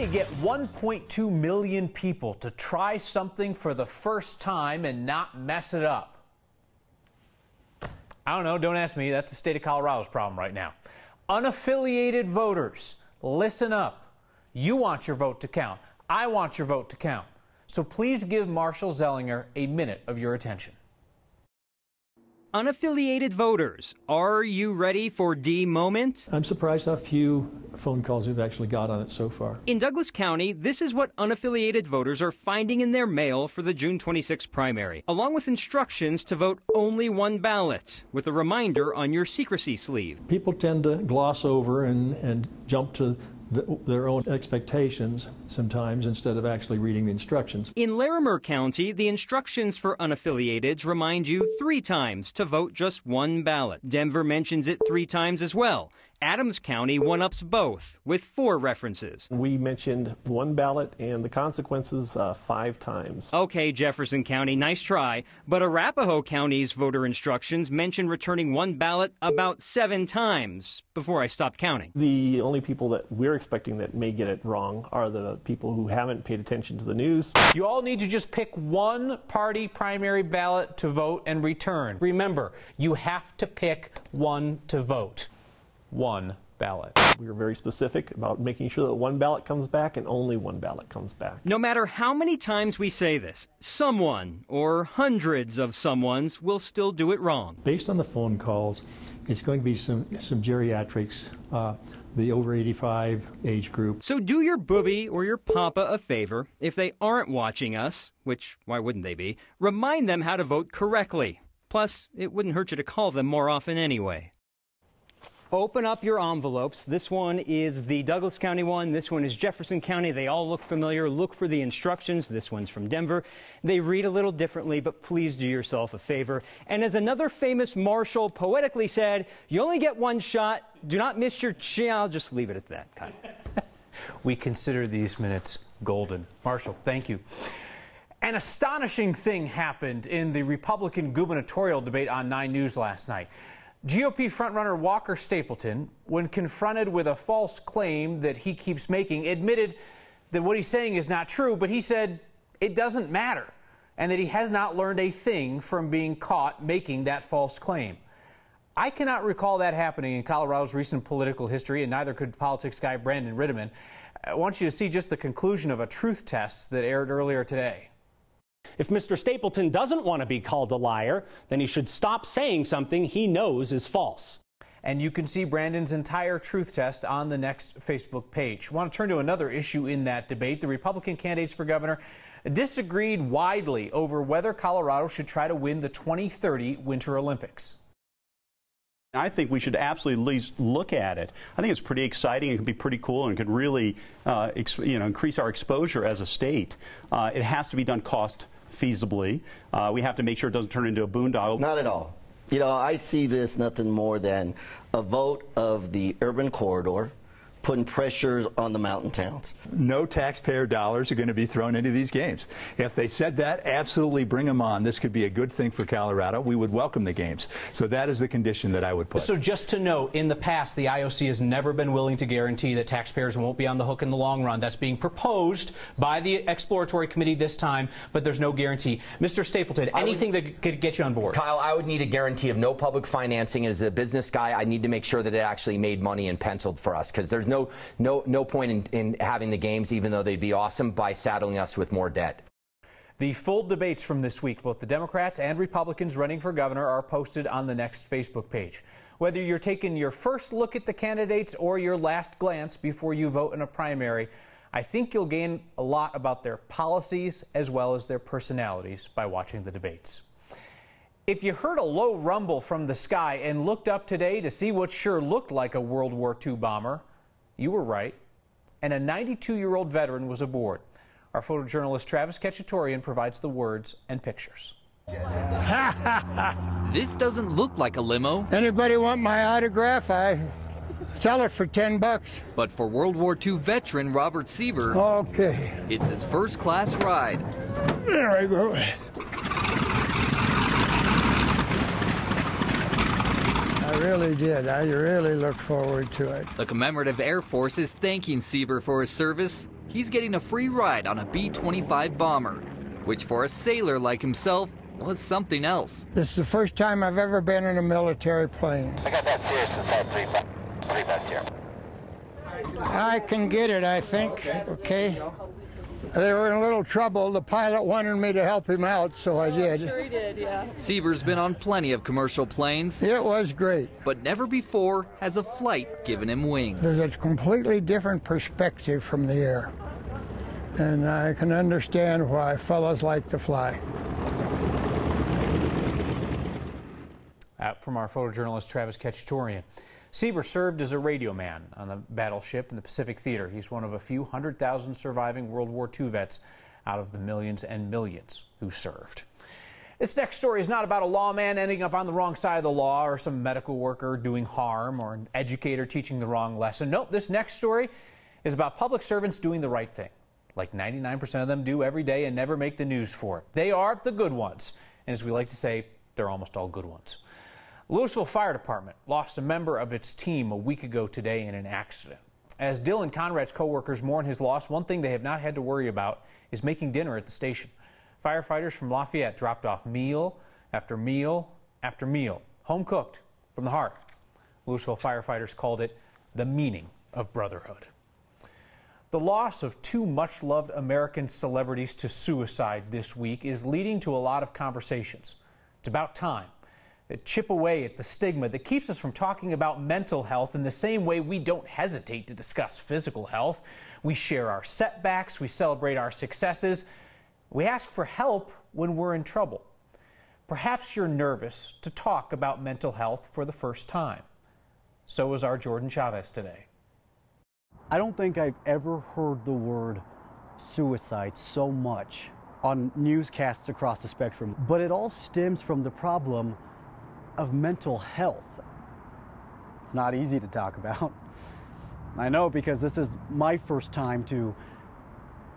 you get 1.2 million people to try something for the first time and not mess it up? I don't know. Don't ask me. That's the state of Colorado's problem right now. Unaffiliated voters, listen up. You want your vote to count. I want your vote to count. So please give Marshall Zellinger a minute of your attention. Unaffiliated voters, are you ready for D moment? I'm surprised how few phone calls we've actually got on it so far. In Douglas County, this is what unaffiliated voters are finding in their mail for the June 26 primary, along with instructions to vote only one ballot, with a reminder on your secrecy sleeve. People tend to gloss over and jump to their own expectations sometimes instead of actually reading the instructions. In Larimer County, the instructions for unaffiliateds remind you 3 times to vote just one ballot. Denver mentions it 3 times as well. Adams County one-ups both with 4 references. We mentioned one ballot and the consequences 5 times. Okay, Jefferson County, nice try. But Arapahoe County's voter instructions mention returning one ballot about 7 times before I stopped counting. The only people that we're expecting that may get it wrong are the people who haven't paid attention to the news. You all need to just pick one party primary ballot to vote and return. Remember, you have to pick one to vote. One ballot. We were very specific about making sure that one ballot comes back and only one ballot comes back. No matter how many times we say this, someone or hundreds of someones will still do it wrong. Based on the phone calls, it's going to be some geriatrics, the over 85 age group. So do your booby or your papa a favor. If they aren't watching us, which why wouldn't they be, remind them how to vote correctly. Plus, it wouldn't hurt you to call them more often anyway. Open up your envelopes. This one is the Douglas County one. This one is Jefferson County. They all look familiar. Look for the instructions. This one's from Denver. They read a little differently, but please do yourself a favor. And as another famous Marshal poetically said, you only get one shot. Do not miss your chance. I'll just leave it at that. Kind of. We consider these minutes golden. Marshall, thank you. An astonishing thing happened in the Republican gubernatorial debate on 9 News last night. GOP frontrunner Walker Stapleton, when confronted with a false claim that he keeps making, admitted that what he's saying is not true, but he said it doesn't matter and that he has not learned a thing from being caught making that false claim. I cannot recall that happening in Colorado's recent political history, and neither could politics guy Brandon Rittiman. I want you to see just the conclusion of a truth test that aired earlier today. If Mr. Stapleton doesn't want to be called a liar, then he should stop saying something he knows is false. And you can see Brandon's entire truth test on the next Facebook page. I want to turn to another issue in that debate. The Republican candidates for governor disagreed widely over whether Colorado should try to win the 2030 Winter Olympics. I think we should absolutely at least look at it. I think it's pretty exciting. It could be pretty cool and could really increase our exposure as a state. It has to be done cost feasibly. We have to make sure it doesn't turn into a boondoggle. Not at all. You know, I see this nothing more than a vote of the urban corridor, putting pressures on the mountain towns. No taxpayer dollars are going to be thrown into these games. If they said that, absolutely bring them on. This could be a good thing for Colorado. We would welcome the games. So that is the condition that I would put. So just to note, in the past, the IOC has never been willing to guarantee that taxpayers won't be on the hook in the long run. That's being proposed by the exploratory committee this time, but there's no guarantee. Mr. Stapleton, anything that could get you on board? Kyle, I would need a guarantee of no public financing. As a business guy, I need to make sure that it actually made money and penciled for us, because there's no point in having the games, even though they'd be awesome, by saddling us with more debt. The full debates from this week, both the Democrats and Republicans running for governor, are posted on the next Facebook page. Whether you're taking your first look at the candidates or your last glance before you vote in a primary, I think you'll gain a lot about their policies as well as their personalities by watching the debates. If you heard a low rumble from the sky and looked up today to see what sure looked like a World War II bomber, you were right, and a 92-year-old veteran was aboard. Our photojournalist Travis Ketchatorian provides the words and pictures. This doesn't look like a limo. Anybody want my autograph? I sell it for $10. But for World War II veteran Robert Sieber, okay, it's his first-class ride. There I go. I really did. I really look forward to it. The commemorative Air Force is thanking Sieber for his service. he's getting a free ride on a B-25 bomber, which for a sailor like himself was something else. This is the first time I've ever been in a military plane. I got that serious inside 3 best here. I can get it, I think. Okay. They were in a little trouble. The pilot wanted me to help him out, so I did. I'm sure he did, yeah. Sieber's been on plenty of commercial planes. It was great. But never before has a flight given him wings. There's a completely different perspective from the air. And I can understand why fellas like to fly. From our photojournalist Travis Ketchatorian. Sieber served as a radio man on the battleship in the Pacific Theater. He's one of a few 100,000 surviving World War II vets out of the millions and millions who served. This next story is not about a lawman ending up on the wrong side of the law or some medical worker doing harm or an educator teaching the wrong lesson. Nope, this next story is about public servants doing the right thing, like 99% of them do every day and never make the news for it. They are the good ones. And as we like to say, they're almost all good ones. Louisville Fire Department lost a member of its team a week ago today in an accident. As Dylan Conrad's co-workers mourn his loss, one thing they have not had to worry about is making dinner at the station. Firefighters from Lafayette dropped off meal after meal after meal, home cooked from the heart. Louisville firefighters called it the meaning of brotherhood. The loss of two much-loved American celebrities to suicide this week is leading to a lot of conversations. It's about time. Chip away at the stigma that keeps us from talking about mental health in the same way we don't hesitate to discuss physical health. We share our setbacks, we celebrate our successes, we ask for help when we're in trouble. Perhaps you're nervous to talk about mental health for the first time. So is our Jordan Chavez today. I don't think I've ever heard the word suicide so much on newscasts across the spectrum, but it all stems from the problem of mental health. It's not easy to talk about. I know, because this is my first time to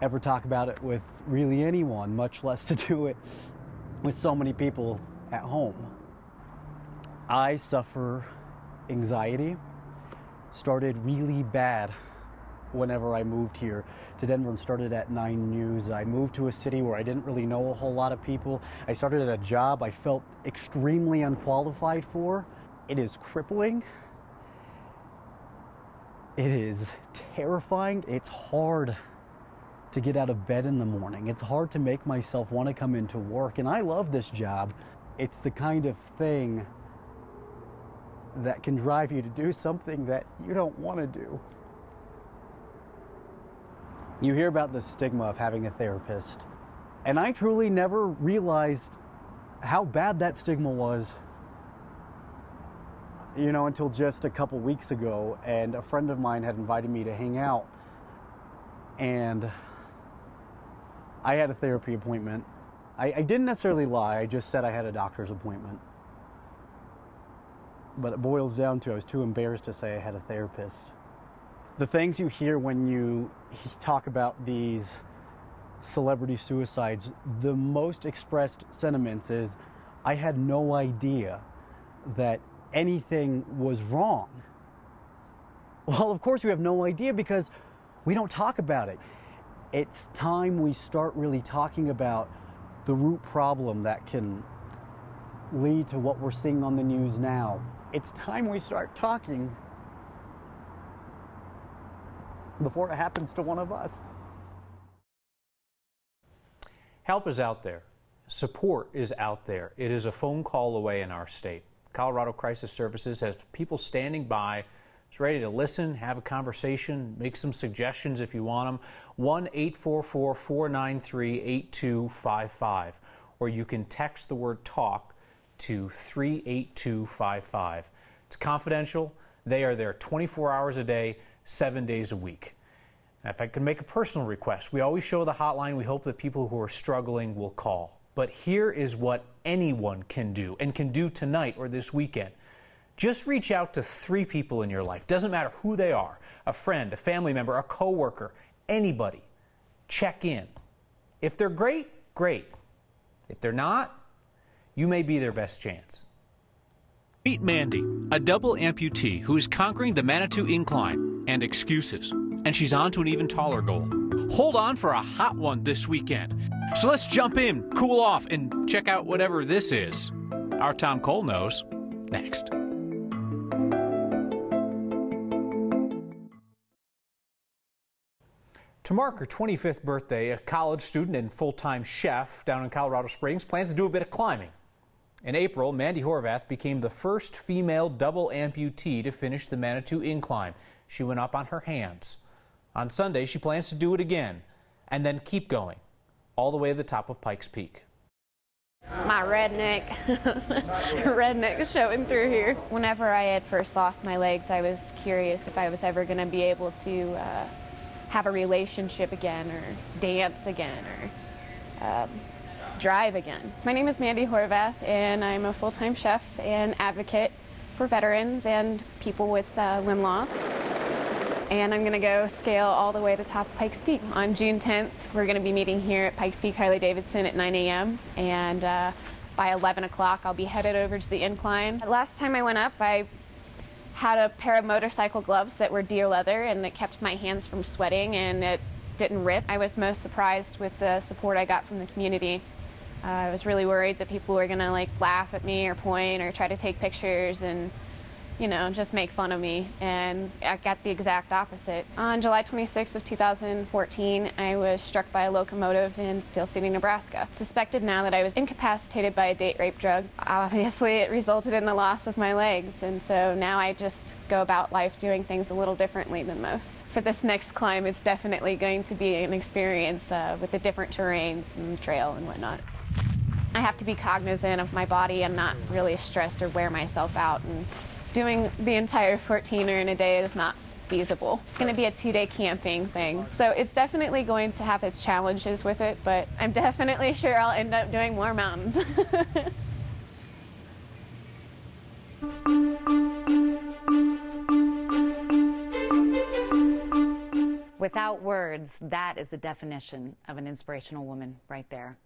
ever talk about it with really anyone, much less to do it with so many people at home. I suffer anxiety. Started really bad whenever I moved here to Denver and started at 9 News. I moved to a city where I didn't really know a whole lot of people. I started at a job I felt extremely unqualified for. It is crippling. It is terrifying. It's hard to get out of bed in the morning. It's hard to make myself want to come into work, and I love this job. It's the kind of thing that can drive you to do something that you don't want to do. You hear about the stigma of having a therapist, and I truly never realized how bad that stigma was, until just a couple weeks ago, and a friend of mine had invited me to hang out, and I had a therapy appointment. I didn't necessarily lie, I just said I had a doctor's appointment. But it boils down to I was too embarrassed to say I had a therapist. The things you hear when you talk about these celebrity suicides, the most expressed sentiments is, I had no idea that anything was wrong. Well, of course we have no idea because we don't talk about it. It's time we start really talking about the root problem that can lead to what we're seeing on the news now. It's time we start talking before it happens to one of us. Help is out there. Support is out there. It is a phone call away in our state. Colorado Crisis Services has people standing by, is ready to listen, have a conversation, make some suggestions if you want them. 1-844-493-8255. Or you can text the word TALK to 38255. It's confidential. They are there 24 hours a day, 7 days a week. And if I can make a personal request, we always show the hotline. We hope that people who are struggling will call. But here is what anyone can do, and can do tonight or this weekend. Just reach out to 3 people in your life. Doesn't matter who they are. A friend, a family member, a coworker, anybody. Check in. If they're great, great. If they're not, you may be their best chance. Meet Mandy, a double amputee who is conquering the Manitou Incline and excuses. And she's on to an even taller goal. hold on for a hot one this weekend. So let's jump in, cool off, and check out whatever this is. Our Tom Cole knows. Next. To mark her 25th birthday, a college student and full-time chef down in Colorado Springs plans to do a bit of climbing. In April, Mandy Horvath became the first female double amputee to finish the Manitou Incline. She went up on her hands. On Sunday, she plans to do it again and then keep going all the way to the top of Pikes Peak. My redneck is showing through here. Whenever I had first lost my legs, I was curious if I was ever going to be able to have a relationship again, or dance again, or drive again. My name is Mandy Horvath, and I'm a full-time chef and advocate for veterans and people with limb loss. And I'm going to go scale all the way to top of Pikes Peak. On June 10th, we're going to be meeting here at Pikes Peak Harley-Davidson at 9 a.m. And by 11 o'clock, I'll be headed over to the incline. Last time I went up, I had a pair of motorcycle gloves that were deer leather, and it kept my hands from sweating, and it didn't rip. I was most surprised with the support I got from the community. I was really worried that people were going to laugh at me or point or try to take pictures and, you know, just make fun of me, and I got the exact opposite. On July 26th of 2014, I was struck by a locomotive in Steel City, Nebraska. Suspected now that I was incapacitated by a date rape drug. Obviously, it resulted in the loss of my legs, and so now I just go about life doing things a little differently than most. For this next climb, it's definitely going to be an experience with the different terrains and the trail and whatnot. I have to be cognizant of my body and not really stress or wear myself out, and doing the entire 14er in a day is not feasible. It's going to be a 2-day camping thing, so it's definitely going to have its challenges with it, but I'm definitely sure I'll end up doing more mountains. Without words, that is the definition of an inspirational woman right there.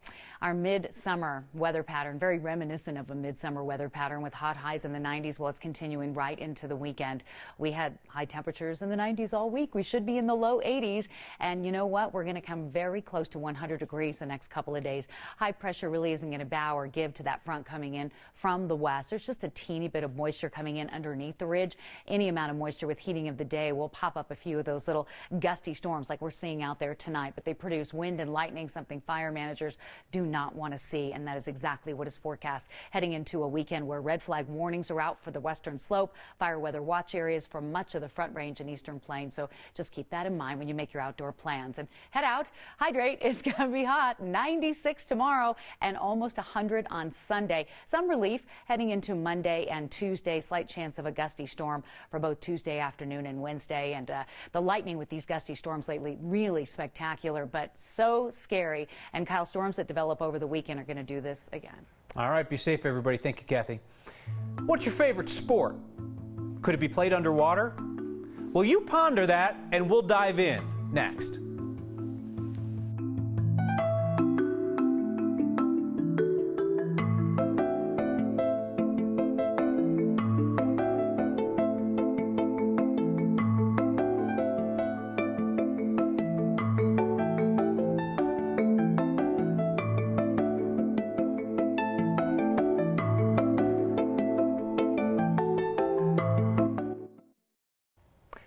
Our midsummer weather pattern, very reminiscent of a midsummer weather pattern with hot highs in the 90s. Well, it's continuing right into the weekend. We had high temperatures in the 90s all week. We should be in the low 80s. And you know what? We're going to come very close to 100 degrees the next couple of days. High pressure really isn't going to bow or give to that front coming in from the west. There's just a teeny bit of moisture coming in underneath the ridge. Any amount of moisture with heating of the day will pop up a few of those little gusty storms like we're seeing out there tonight, but they produce wind and lightning, something fire managers do not want to see, and that is exactly what is forecast heading into a weekend where red flag warnings are out for the western slope, fire weather watch areas for much of the Front Range and Eastern Plains. So just keep that in mind when you make your outdoor plans and head out, hydrate. It's going to be hot, 96 tomorrow and almost 100 on Sunday. Some relief heading into Monday and Tuesday, slight chance of a gusty storm for both Tuesday afternoon and Wednesday, and the lightning with these gusty storms lately really spectacular, but so scary. And Kyle, storms that develop over the weekend are going to do this again. All right, be safe, everybody. Thank you, Kathy. What's your favorite sport? Could it be played underwater? Well, you ponder that, and we'll dive in next.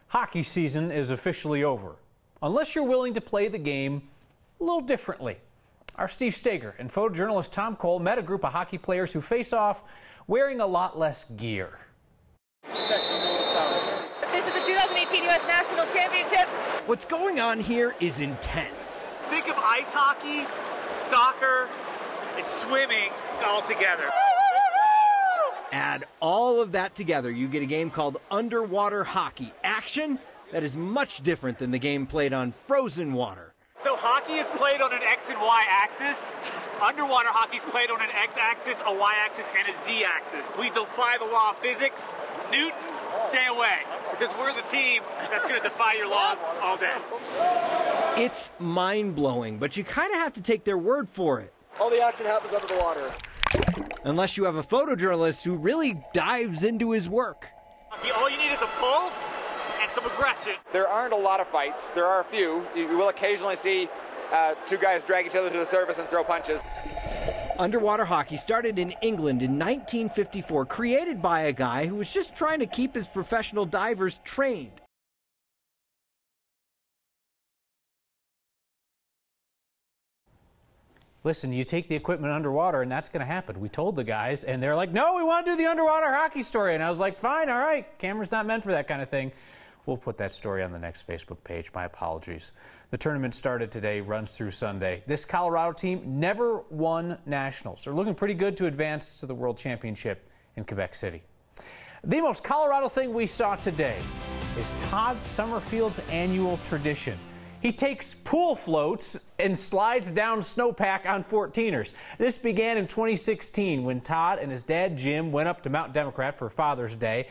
Hockey season is officially over, unless you're willing to play the game a little differently. Our Steve Steger and photojournalist Tom Cole met a group of hockey players who face off wearing a lot less gear. This is the 2018 U.S. National Championships. What's going on here is intense. Think of ice hockey, soccer, and swimming all together. Add all of that together, you get a game called underwater hockey. Action that is much different than the game played on frozen water. So hockey is played on an X and Y axis. Underwater hockey is played on an X axis, a Y axis, and a Z axis. We defy the law of physics. Newton, stay away, because we're the team that's going to defy your laws all day. It's mind-blowing, but you kind of have to take their word for it. All the action happens under the water. Unless you have a photojournalist who really dives into his work. All you need is a pulse and some some aggression. There aren't a lot of fights. There are a few. You will occasionally see two guys drag each other to the surface and throw punches. Underwater hockey started in England in 1954, created by a guy who was just trying to keep his professional divers trained. Listen, you take the equipment underwater and that's going to happen. We told the guys and they're like, no, we want to do the underwater hockey story. And I was like, fine, all right, camera's not meant for that kind of thing. We'll put that story on the next Facebook page. My apologies. The tournament started today, runs through Sunday. This Colorado team never won nationals. They're looking pretty good to advance to the World Championship in Quebec City. The most Colorado thing we saw today is Todd Summerfield's annual tradition. He takes pool floats and slides down snowpack on 14ers. This began in 2016 when Todd and his dad Jim went up to Mount Democrat for Father's Day,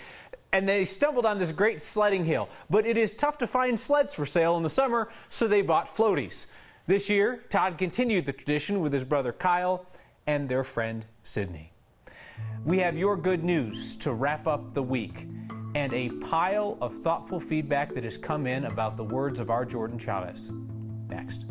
and they stumbled on this great sledding hill. But it is tough to find sleds for sale in the summer, so they bought floaties. This year, Todd continued the tradition with his brother Kyle and their friend Sydney. We have your good news to wrap up the week, and a pile of thoughtful feedback that has come in about the words of our Jordan Chavez. Next.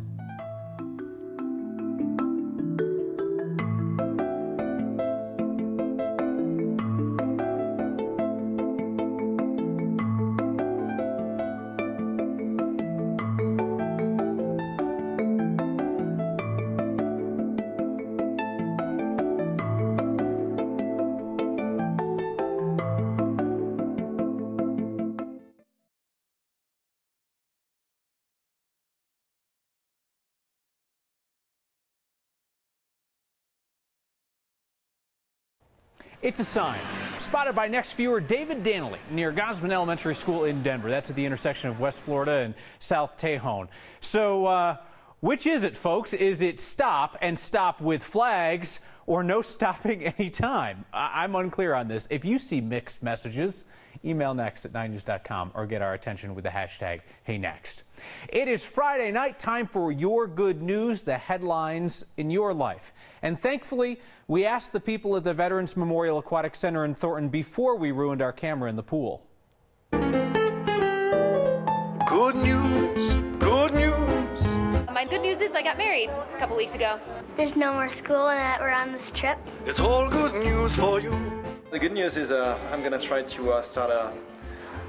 It's a sign spotted by next viewer David Danley near Gosman Elementary School in Denver. That's at the intersection of West Florida and South Tejon. So which is it, folks? Is it stop and stop with flags or no stopping anytime? I'm unclear on this. If you see mixed messages, email next@9news.com or get our attention with the hashtag HeyNext. It is Friday night, time for your good news, the headlines in your life. And thankfully, we asked the people at the Veterans Memorial Aquatic Center in Thornton before we ruined our camera in the pool. Good news, good news. My good news is I got married a couple weeks ago. There's no more school and that we're on this trip. It's all good news for you. The good news is I'm gonna try to start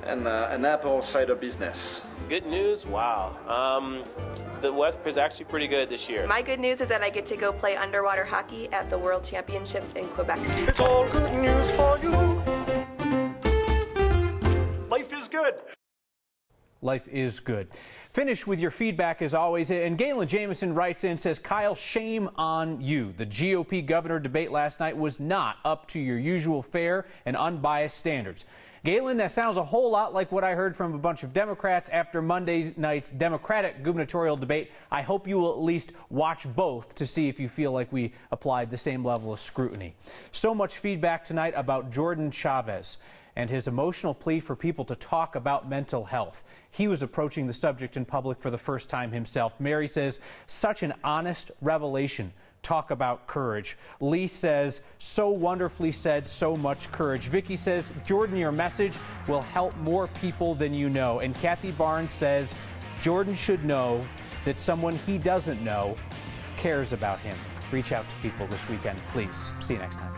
an apple cider business. Good news? Wow. The weather is actually pretty good this year. My good news is that I get to go play underwater hockey at the World Championships in Quebec. It's all good news for you. Life is good. Life is good. Finish with your feedback as always. And Galen Jamison writes in, says, Kyle, shame on you. The GOP governor debate last night was not up to your usual fair and unbiased standards. Galen, that sounds a whole lot like what I heard from a bunch of Democrats after Monday night's Democratic gubernatorial debate. I hope you will at least watch both to see if you feel like we applied the same level of scrutiny. So much feedback tonight about Jordan Chavez and his emotional plea for people to talk about mental health. He was approaching the subject in public for the first time himself. Mary says, such an honest revelation. Talk about courage. Lee says, so wonderfully said, so much courage. Vicky says, Jordan, your message will help more people than you know. And Kathy Barnes says, Jordan should know that someone he doesn't know cares about him. Reach out to people this weekend, please. See you next time.